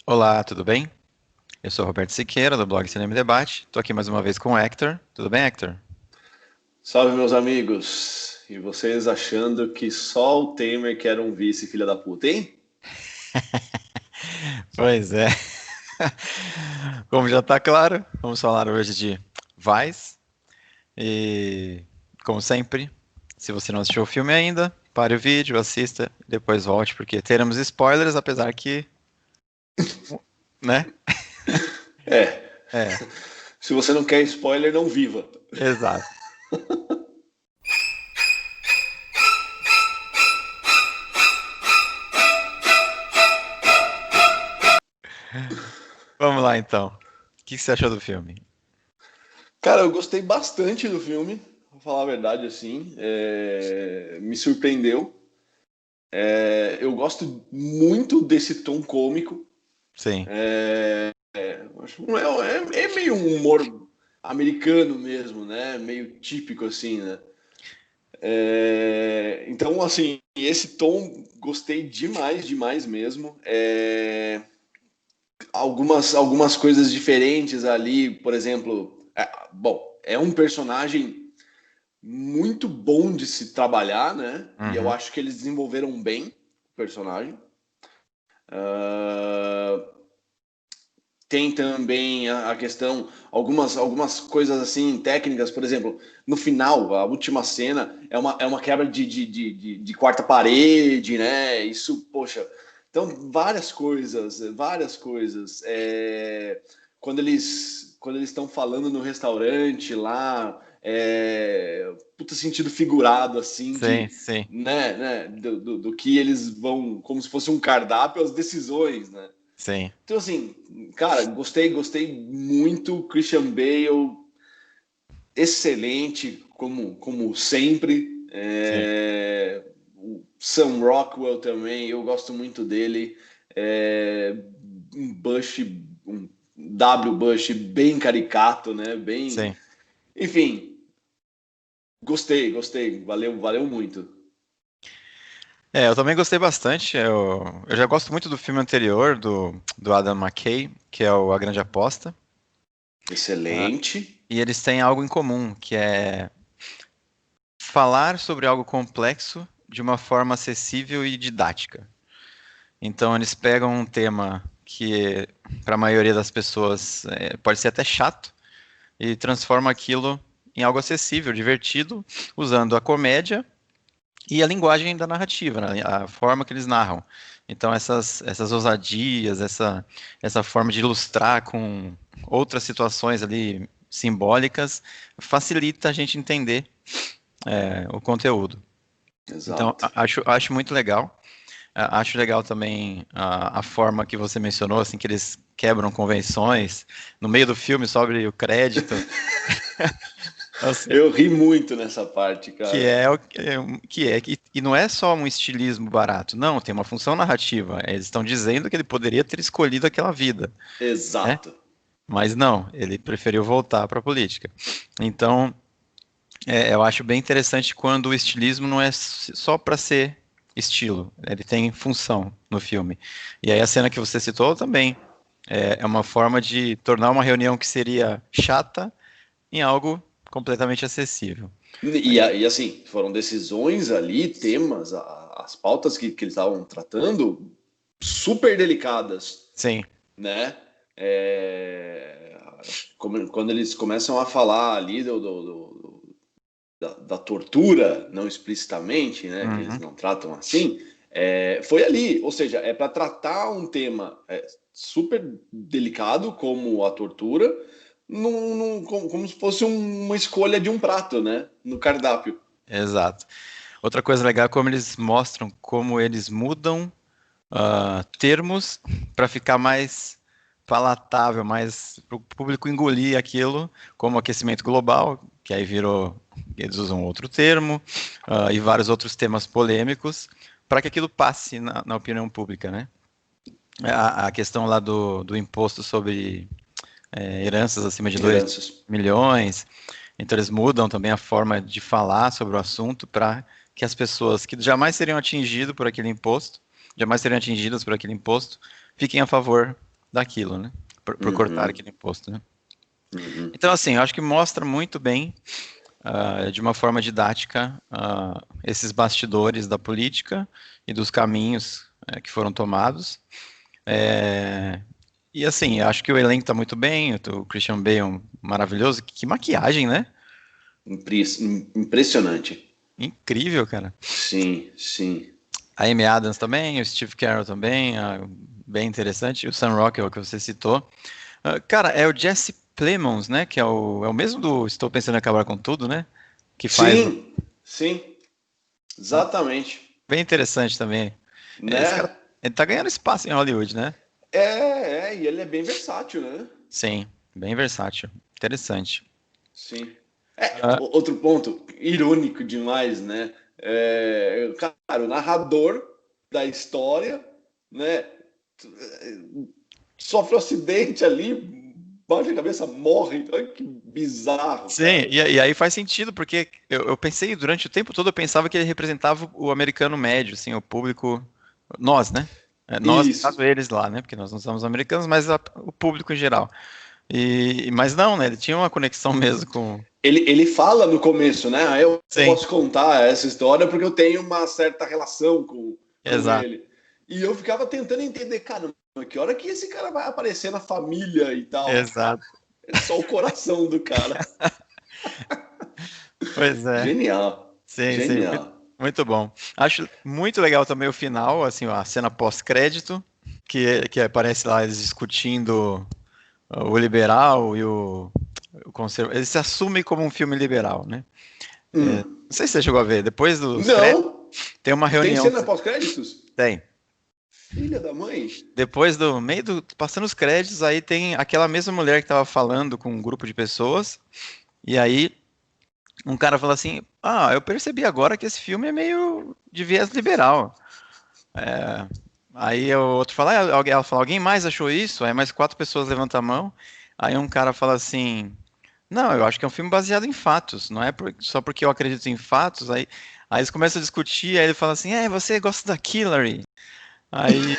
Olá, tudo bem? Eu sou Roberto Siqueira, do blog Cinema e Debate. Estou aqui mais uma vez com o Hector. Tudo bem, Hector? Salve, meus amigos! E vocês achando que só o Temer que era um vice filha da puta, hein? Pois é. Como já está claro, vamos falar hoje de Vice. E, como sempre, se você não assistiu o filme ainda, pare o vídeo, assista, depois volte, porque teremos spoilers, apesar que, né? É, É, se você não quer spoiler, não viva. exato. Vamos lá, então. O que você achou do filme? Cara, eu gostei bastante do filme, vou falar a verdade assim. Me surpreendeu. Eu gosto muito desse tom cômico. Sim, É meio um humor americano mesmo, né? Meio típico assim, né? Então, assim, esse tom gostei demais, demais mesmo. Algumas coisas diferentes ali, por exemplo, bom, é um personagem muito bom de se trabalhar, né? E eu uhum, acho que eles desenvolveram bem o personagem. Ah, tem também a questão, algumas coisas assim, técnicas, por exemplo, no final, a última cena é uma quebra de quarta parede, né? Isso, poxa. Então, várias coisas. Quando eles estão falando no restaurante lá, puta sentido figurado, assim, sim, sim, do que eles vão, como se fosse um cardápio, as decisões, né? sim, Então, assim, cara, gostei muito. Christian Bale, excelente, como sempre. sim. O Sam Rockwell também, eu gosto muito dele. Um Bush, um W. Bush bem caricato, né? Bem. Sim. Enfim, gostei. Valeu muito. É, eu também gostei bastante. Eu já gosto muito do filme anterior, do Adam McKay, que é o A Grande Aposta. Ah, Excelente. e eles têm algo em comum, que é falar sobre algo complexo de uma forma acessível e didática. Então, eles pegam um tema que, para a maioria das pessoas, pode ser até chato, e transforma aquilo em algo acessível, divertido, usando a comédia e a linguagem da narrativa, né? A forma que eles narram. Então, essas ousadias, essa forma de ilustrar com outras situações ali simbólicas, facilita a gente entender o conteúdo. Então, Exato. acho muito legal. Acho legal também a forma que você mencionou, assim, que eles quebram convenções. No meio do filme sobe o crédito. Assim, Eu ri muito nessa parte, que cara. é o e não é só um estilismo barato, não, tem uma função narrativa. Eles estão dizendo que ele poderia ter escolhido aquela vida, né? Exato. Mas não, ele preferiu voltar para a política. Então, eu acho bem interessante quando o estilismo não é só para ser estilo, ele tem função no filme. E aí a cena que você citou também é uma forma de tornar uma reunião que seria chata em algo completamente acessível. E assim, foram decisões ali, temas, as pautas que eles estavam tratando, super delicadas, Sim. né? Quando eles começam a falar ali da tortura, não explicitamente, né? Que eles Uhum. não tratam assim, foi ali. Ou seja, é para tratar um tema super delicado como a tortura, como se fosse uma escolha de um prato, né? No cardápio. Exato. Outra coisa legal é como eles mostram como eles mudam termos para ficar mais palatável, mais para o público engolir aquilo, como aquecimento global, que aí virou, eles usam outro termo, e vários outros temas polêmicos, para que aquilo passe na opinião pública, né? A questão lá do imposto sobre heranças acima de 2 Heranças. milhões, então eles mudam também a forma de falar sobre o assunto para que as pessoas que jamais seriam atingidas por aquele imposto, fiquem a favor daquilo, né? Por cortar aquele imposto, né? Uhum. Então, assim, eu acho que mostra muito bem, de uma forma didática, esses bastidores da política e dos caminhos que foram tomados. E assim, eu acho que o elenco tá muito bem, o Christian Bale maravilhoso. Que maquiagem, né? Impressionante. Incrível, cara. Sim, sim. A Amy Adams também, o Steve Carell também, bem interessante. E o Sam Rockwell, que você citou. Cara, é o Jesse Plemons, né? Que é o mesmo do Estou Pensando em Acabar com Tudo, né? Que faz. Sim, sim, exatamente. Bem interessante também. Esse cara, Né? ele tá ganhando espaço em Hollywood, né? E ele é bem versátil, né? Sim, bem versátil. Interessante. Sim. Ah, Outro ponto, irônico demais, né? Cara, o narrador da história, né? Sofre um acidente ali, bate a cabeça, morre. Olha que bizarro, sim, cara. e aí faz sentido, porque eu pensei, durante o tempo todo, eu pensava que ele representava o americano médio, assim, o público, nós, né? Nós, no Isso. caso, eles lá, né? Porque nós não somos americanos, mas o público em geral. Mas não, né? Ele tinha uma conexão mesmo com. Ele fala no começo, né? Eu Sim, posso contar essa história porque eu tenho uma certa relação com exato, ele. E eu ficava tentando entender, cara, que hora que esse cara vai aparecer na família e tal? exato. É só o coração do cara. Pois é. Genial. Sim, sim, muito, Genial. muito bom. Acho muito legal também o final, assim, a cena pós-crédito, que aparece lá eles discutindo o liberal e o conservador. Ele se assume como um filme liberal, né? Hum. Não sei se você chegou a ver. Depois dos créditos, Não. tem uma Tem reunião. cena pós-créditos? Tem. Filha da mãe. Depois do meio do. Passando os créditos, aí tem aquela mesma mulher que estava falando com um grupo de pessoas. E aí um cara fala assim: Ah, eu percebi agora que esse filme é meio de viés liberal. Aí o outro fala, ela fala, alguém mais achou isso? Aí mais quatro pessoas levantam a mão. Aí um cara fala assim, não, eu acho que é um filme baseado em fatos, não é só porque eu acredito em fatos. Aí eles começam a discutir, aí ele fala assim, você gosta da Hillary? Aí,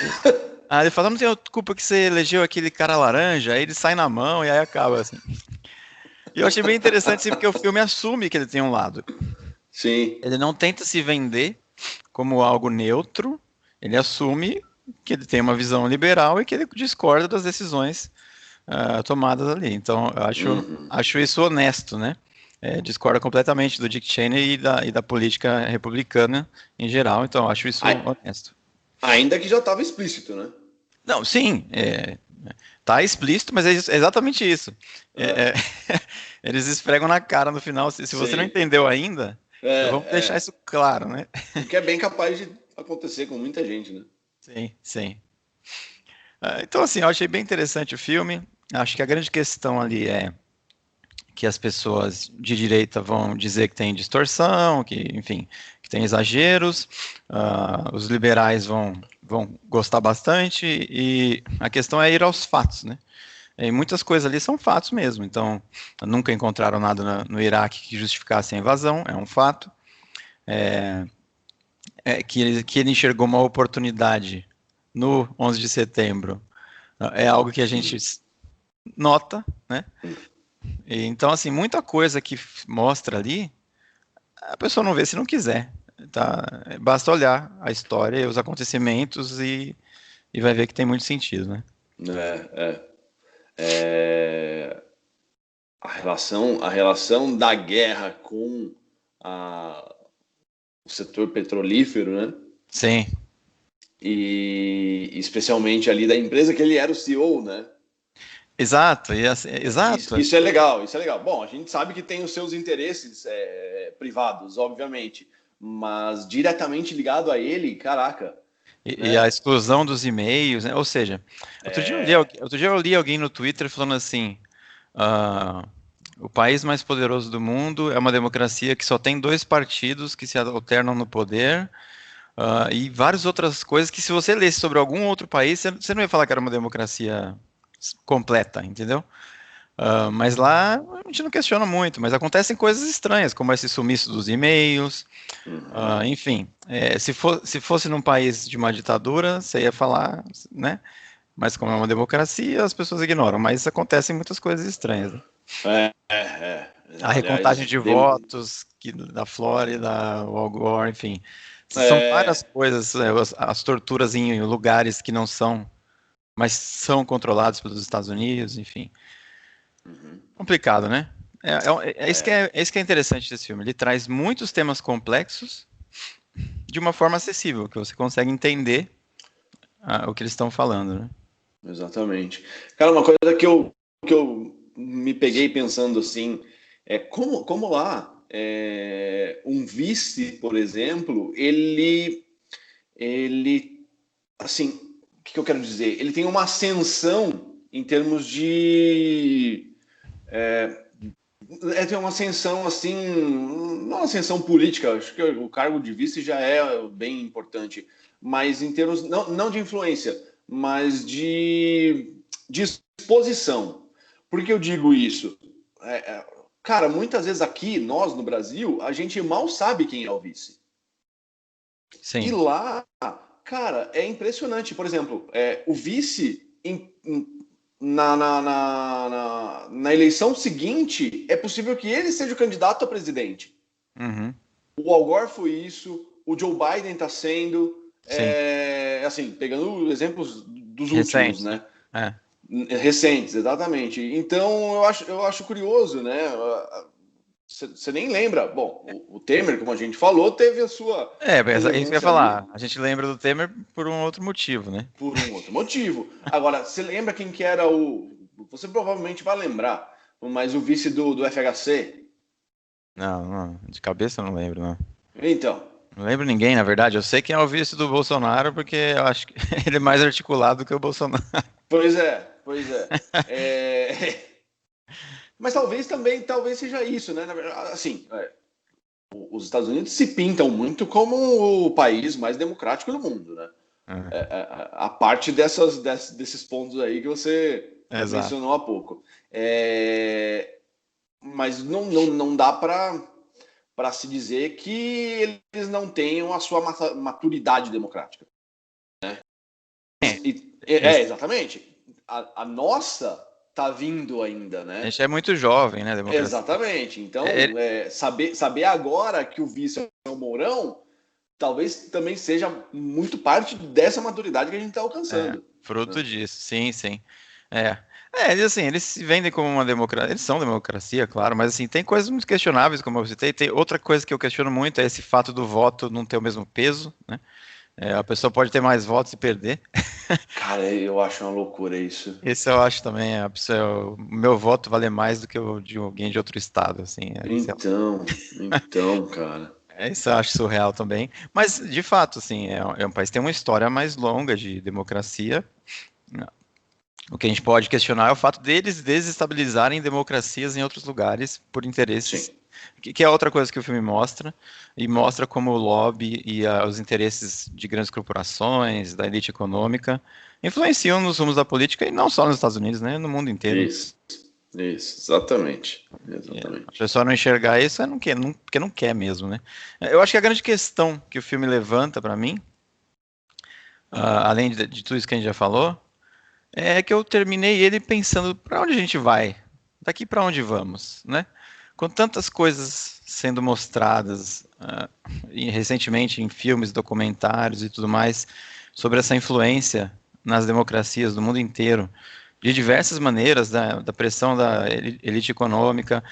aí ele fala, não tem culpa que você elegeu aquele cara laranja. Aí ele sai na mão e aí acaba assim. E eu achei bem interessante, assim, porque o filme assume que ele tem um lado. Sim. Ele não tenta se vender como algo neutro, ele assume que ele tem uma visão liberal e que ele discorda das decisões tomadas ali. Então, eu Uhum. acho isso honesto, né? Discorda completamente do Dick Cheney e da política republicana em geral, então eu acho isso Ai- honesto. Ainda que já estava explícito, né? Não, sim, tá explícito, mas é exatamente isso. É, É, é, eles esfregam na cara no final. Se você não sim. entendeu ainda, vamos deixar É. isso claro, né? O que é bem capaz de acontecer com muita gente, né? Sim, sim. Então, assim, eu achei bem interessante o filme. Acho que a grande questão ali é que as pessoas de direita vão dizer que tem distorção, que, enfim, que tem exageros. Os liberais vão gostar bastante. E a questão é ir aos fatos, né? E muitas coisas ali são fatos mesmo. Então, nunca encontraram nada no Iraque que justificasse a invasão, é um fato. Que ele enxergou uma oportunidade no 11 de setembro é algo que a gente nota, né? Então, assim, muita coisa que mostra ali, a pessoa não vê se não quiser. Tá? Basta olhar a história e os acontecimentos e vai ver que tem muito sentido, né? É, é, a relação da guerra com o setor petrolífero, né? Sim, E especialmente ali da empresa que ele era o CEO, né? exato, exato. Isso é legal, isso é legal. Bom, a gente sabe que tem os seus interesses privados, obviamente, mas diretamente ligado a ele, caraca, E a né? exclusão dos e-mails, né? Ou seja, outro dia eu li alguém no Twitter falando assim, ah, o país mais poderoso do mundo é uma democracia que só tem dois partidos que se alternam no poder, e várias outras coisas que se você lesse sobre algum outro país, você não ia falar que era uma democracia completa, entendeu? Mas lá a gente não questiona muito, mas acontecem coisas estranhas, como esse sumiço dos e-mails, Uhum. enfim. Se fosse num país de uma ditadura, você ia falar, né? Mas como é uma democracia, as pessoas ignoram. Mas acontecem muitas coisas estranhas, né? A recontagem Aliás, de votos da Flórida, o Al Gore, enfim. São várias coisas, as torturas em lugares que não são, mas são controlados pelos Estados Unidos, enfim. Complicado, né? É isso que é interessante desse filme. Ele traz muitos temas complexos de uma forma acessível, que você consegue entender o que eles estão falando, né? exatamente. Cara, uma coisa que eu me peguei pensando assim, é como lá um vice, por exemplo, ele, assim, o que eu quero dizer? Ele tem uma ascensão em termos de tem uma ascensão assim, não uma ascensão política, acho que o cargo de vice já é bem importante, mas em termos, não de influência, mas de exposição. Por que eu digo isso? Cara, muitas vezes aqui, nós no Brasil, a gente mal sabe quem é o vice. E Sim. lá, cara, é impressionante. Por exemplo, o vice na eleição seguinte, é possível que ele seja o candidato a presidente. Uhum. O Al Gore foi isso, o Joe Biden está sendo, Sim. assim, pegando exemplos dos últimos, Recentes, né? né? É. Recentes, exatamente. Então, eu acho curioso, né? Você nem lembra. Bom, o Temer, como a gente falou, teve a sua É isso que eu ia relevância falar. ali A gente lembra do Temer por um outro motivo, né? por um outro motivo. Agora, você lembra quem que era o. Você provavelmente vai lembrar, mas o vice do FHC? Não, de cabeça eu não lembro, não. Então, Não lembro ninguém, na verdade. Eu sei quem é o vice do Bolsonaro, porque eu acho que ele é mais articulado do que o Bolsonaro. pois é, pois é. Mas talvez seja isso, né? Assim, os Estados Unidos se pintam muito como o país mais democrático do mundo, né? É, A parte desses pontos aí que você exato. mencionou há pouco. Mas não dá para se dizer que eles não tenham a sua maturidade democrática. Exatamente. A nossa tá vindo ainda, A né? gente é muito jovem, né, democracia. Exatamente. É, Então, saber agora que o vice é o Mourão, talvez também seja muito parte dessa maturidade que a gente está alcançando. fruto Né? disso, sim, sim. É. Eles se vendem como uma democracia. Eles são democracia, claro, mas assim, tem coisas muito questionáveis, como eu citei. Tem outra coisa que eu questiono muito é esse fato do voto não ter o mesmo peso, né? A pessoa pode ter mais votos e perder. Cara, eu acho uma loucura isso. Esse eu acho também, o meu voto vale mais do que o de alguém de outro estado, assim, sei lá. Então, cara. Isso eu acho surreal também. Mas, de fato, assim, é um país que tem uma história mais longa de democracia. O que a gente pode questionar é o fato deles desestabilizarem democracias em outros lugares por interesses, Sim. que é outra coisa que o filme mostra, e mostra como o lobby e os interesses de grandes corporações, da elite econômica, influenciam nos rumos da política, e não só nos Estados Unidos, né, no mundo inteiro. Isso. Exatamente. A Exatamente. pessoa não enxergar isso porque não quer mesmo, né? Eu acho que a grande questão que o filme levanta para mim, além de tudo isso que a gente já falou, é que eu terminei ele pensando para onde a gente vai, daqui para onde vamos, né? Com tantas coisas sendo mostradas recentemente em filmes, documentários e tudo mais sobre essa influência nas democracias do mundo inteiro, de diversas maneiras, da pressão da elite econômica,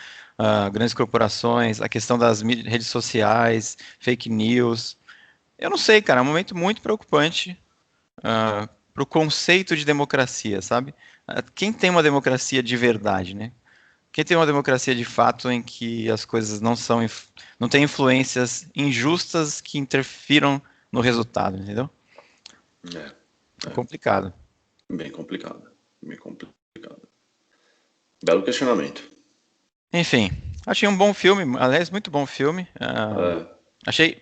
grandes corporações, a questão das redes sociais, fake news. Eu não sei, cara, é um momento muito preocupante para o conceito de democracia, sabe? Quem tem uma democracia de verdade, né? Quem tem uma democracia de fato em que as coisas não têm influências injustas que interfiram no resultado, entendeu? É, É é complicado. bem complicado. Bem complicado. Belo questionamento. Enfim, achei um bom filme, aliás, muito bom filme. É,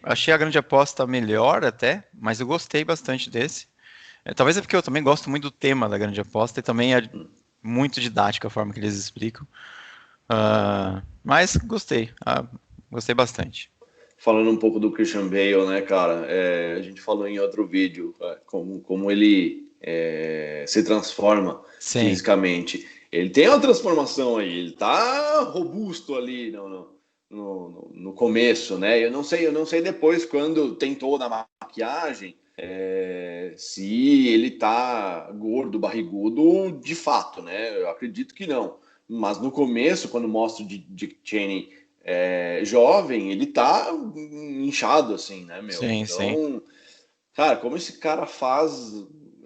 Achei a grande aposta melhor até, mas eu gostei bastante desse. Talvez é porque eu também gosto muito do tema da grande aposta e também é muito didática a forma que eles explicam. Mas gostei, gostei bastante. falando um pouco do Christian Bale, né, cara? A gente falou em outro vídeo como se transforma Sim. fisicamente. Ele tem uma transformação aí, ele tá robusto ali no começo, né? Eu não sei depois quando tem toda a maquiagem, se ele tá gordo, barrigudo de fato, né? Eu acredito que não. Mas no começo, quando mostra o Dick Cheney jovem, ele tá inchado, assim, né, meu? Sim, sim. Então, cara, como esse cara faz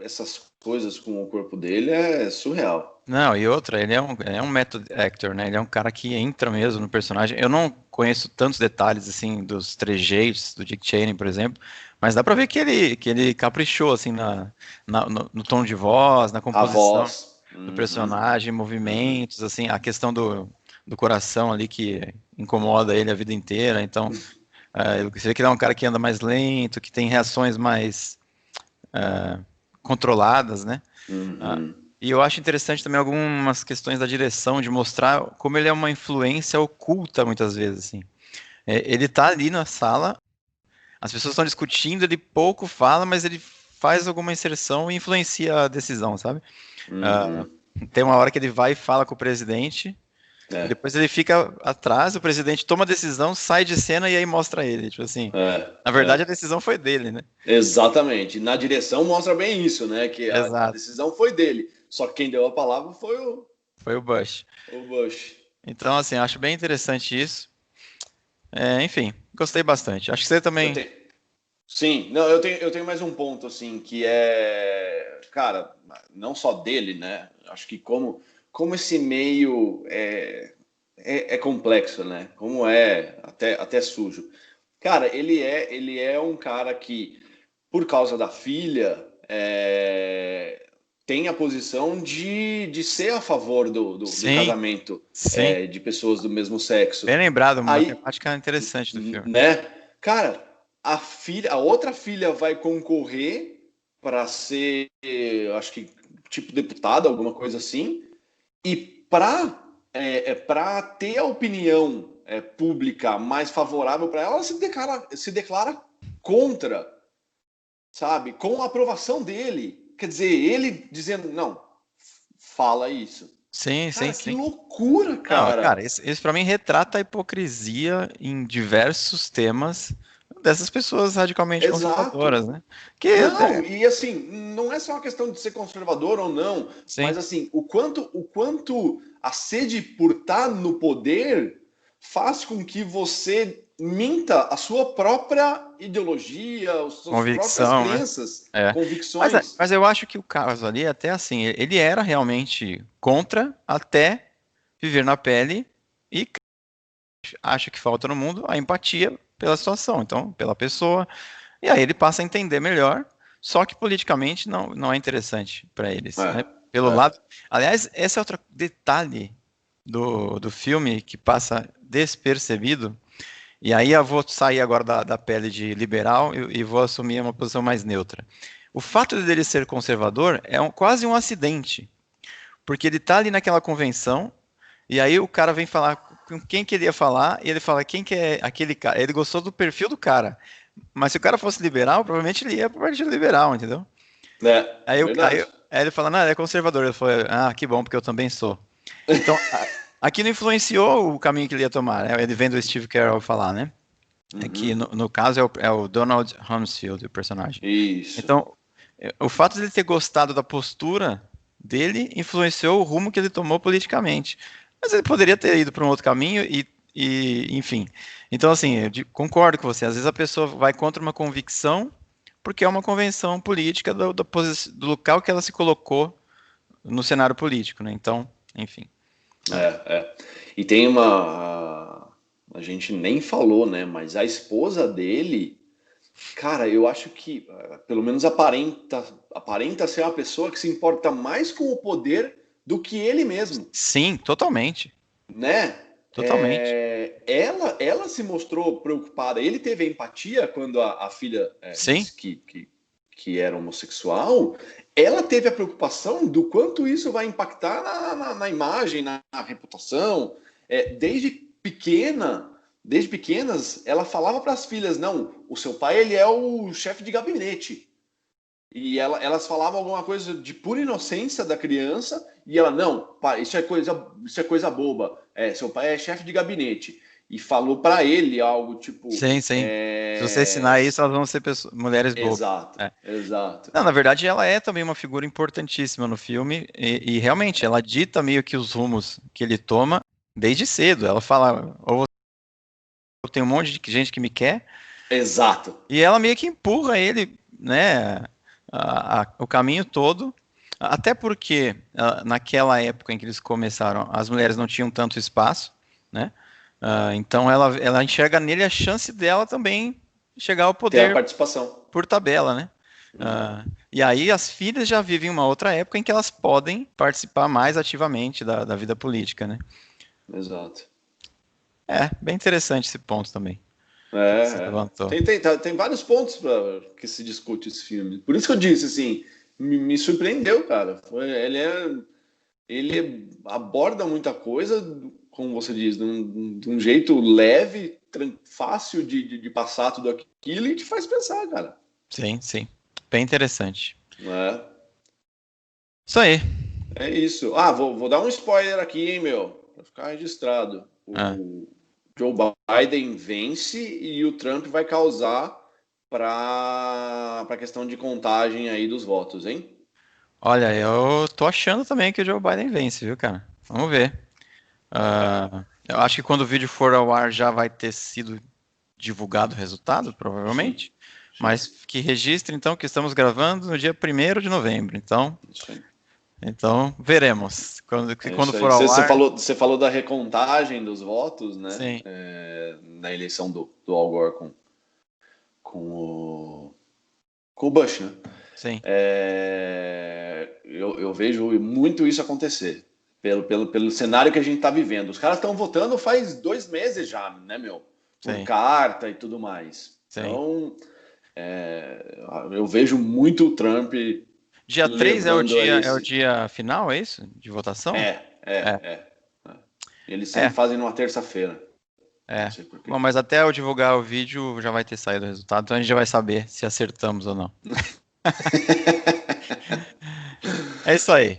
essas coisas com o corpo dele é surreal. Não, e outra, ele é um method actor, né? Ele é um cara que entra mesmo no personagem. Eu não conheço tantos detalhes, assim, dos trejeitos do Dick Cheney, por exemplo, mas dá pra ver que ele caprichou, assim, no tom de voz, na A composição voz. do Uhum, personagem, uhum. movimentos, assim, a questão do coração ali que incomoda ele a vida inteira. Então, você vê que ele é um cara que anda mais lento, que tem reações mais controladas, né? Ah, Uhum. e eu acho interessante também algumas questões da direção, de mostrar como ele é uma influência oculta muitas vezes, assim. Ele tá ali na sala, as pessoas estão discutindo, ele pouco fala, mas ele faz alguma inserção e influencia a decisão, sabe? Ah, Uhum. tem uma hora que ele vai e fala com o presidente, e É, depois ele fica atrás, o presidente toma a decisão, sai de cena e aí mostra ele. Tipo assim, na verdade a é. decisão foi dele, né? Exatamente. Na direção mostra bem isso, né? Que a Exato. decisão foi dele. Só que quem deu a palavra foi Foi o Bush. o Bush. Então, assim, acho bem interessante isso. Enfim, gostei bastante. Acho que você Eu também. tenho. Sim, não, eu tenho mais um ponto, assim, que cara, não só dele, né? Acho que como esse meio é complexo, né? Como é até sujo. Cara, ele é um cara que, por causa da filha, tem a posição de ser a favor do Sim, casamento sim. de pessoas do mesmo sexo. Bem lembrado, uma Aí, temática interessante do filme. né? Cara, a outra filha vai concorrer para ser, acho que tipo deputada, alguma coisa assim, e para ter a opinião pública mais favorável para ela, ela se declara contra, sabe? Com a aprovação dele. Quer dizer, ele dizendo, não, fala isso. Sim, sim, Cara, que sim. loucura, Não, cara, cara. isso para mim retrata a hipocrisia em diversos temas dessas pessoas radicalmente Exato. conservadoras, né? Que, Não, e assim, não é só uma questão de ser conservador ou não, sim, mas assim, o quanto a sede por estar no poder faz com que você minta a sua própria ideologia, as suas próprias convicção, né? crenças, É. Mas, convicções. mas eu acho que o caso ali, até assim, ele era realmente contra até viver na pele e acha que falta no mundo a empatia pela situação, então, pela pessoa. E aí ele passa a entender melhor, só que politicamente não é interessante para eles, É, né? Pelo é. lado. Aliás, esse é outro detalhe do filme que passa despercebido. E aí eu vou sair agora da pele de liberal e vou assumir uma posição mais neutra. O fato dele ser conservador é quase um acidente, porque ele tá ali naquela convenção e aí o cara vem falar com quem que ele ia falar e ele fala quem que é aquele cara. Ele gostou do perfil do cara. Mas se o cara fosse liberal, provavelmente ele ia pro Partido Liberal, entendeu? Aí Verdade. ele fala, não, ele é conservador. Ele falou, ah, que bom, porque eu também sou. Então, aqui não influenciou o caminho que ele ia tomar, né? Ele vendo o Steve Carell falar, né? É que Uhum. no caso é o Donald Rumsfeld, o personagem. Isso. Então, o fato de ele ter gostado da postura dele influenciou o rumo que ele tomou politicamente. Mas ele poderia ter ido para um outro caminho enfim. Então, assim, eu concordo com você. Às vezes a pessoa vai contra uma convicção porque é uma convenção política do local que ela se colocou no cenário político, né? Então, enfim. E tem a gente nem falou, né? Mas a esposa dele, cara, eu acho que, pelo menos aparenta ser uma pessoa que se importa mais com o poder do que ele mesmo, Sim, totalmente. né? Totalmente. Ela se mostrou preocupada. Ele teve empatia quando a filha Sim, disse que era homossexual. Ela teve a preocupação do quanto isso vai impactar na imagem, na reputação. Desde pequena, desde pequenas, ela falava para as filhas: não, o seu pai ele é o chefe de gabinete. elas falavam alguma coisa de pura inocência da criança, e ela, não, pai, isso é coisa boba. Seu pai é chefe de gabinete. E falou para ele algo tipo. Sim, sim. Se você ensinar isso, elas vão ser mulheres bobas. Exato, É. exato. Não, na verdade, ela é também uma figura importantíssima no filme, e realmente ela dita meio que os rumos que ele toma desde cedo. Ela fala, ou eu tenho um monte de gente que me quer, Exato. e ela meio que empurra ele, né, o caminho todo, até porque naquela época em que eles começaram, as mulheres não tinham tanto espaço, né? Então ela enxerga nele a chance dela também chegar ao Ter a poder participação. por tabela, né? E aí as filhas já vivem uma outra época em que elas podem participar mais ativamente da vida política, né? Exato. Bem interessante esse ponto também. Você levantou. Tem vários pontos para que se discute esse filme. Por isso que eu disse, assim, me surpreendeu, cara. Ele aborda muita coisa, como você diz, de um jeito leve, fácil de passar tudo aquilo e te faz pensar, cara. Sim, sim. Bem interessante. É. Isso aí. É isso. Vou dar um spoiler aqui, hein, meu, para ficar registrado. O Joe Biden vence e o Trump vai causar para a questão de contagem aí dos votos, hein? Olha, eu tô achando também que o Joe Biden vence, viu, cara? Vamos ver. Eu acho que quando o vídeo for ao ar já vai ter sido divulgado o resultado, provavelmente. Sim. Mas que registre, então, que estamos gravando no dia 1º de novembro. Isso aí. Então veremos. Quando for ao Você ar. falou da recontagem dos votos, né? Sim. Na eleição do Al Gore com o Bush, né? Sim. Eu vejo muito isso acontecer. Pelo cenário que a gente está vivendo. Os caras estão votando faz 2 meses já, né, meu? Por Sim. carta e tudo mais. Sim. Então, eu vejo muito o Trump. Dia 3 é o dia final, é isso? De votação? Eles sempre fazem numa terça-feira. Bom, mas até eu divulgar o vídeo já vai ter saído o resultado, então a gente já vai saber se acertamos ou não. É isso aí.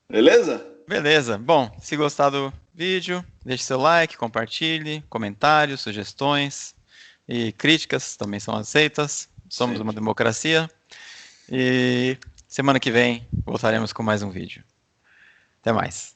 Beleza? Beleza. Bom, se gostar do vídeo, deixe seu like, compartilhe, comentários, sugestões e críticas também são aceitas. Somos uma democracia. E semana que vem voltaremos com mais um vídeo. Até mais.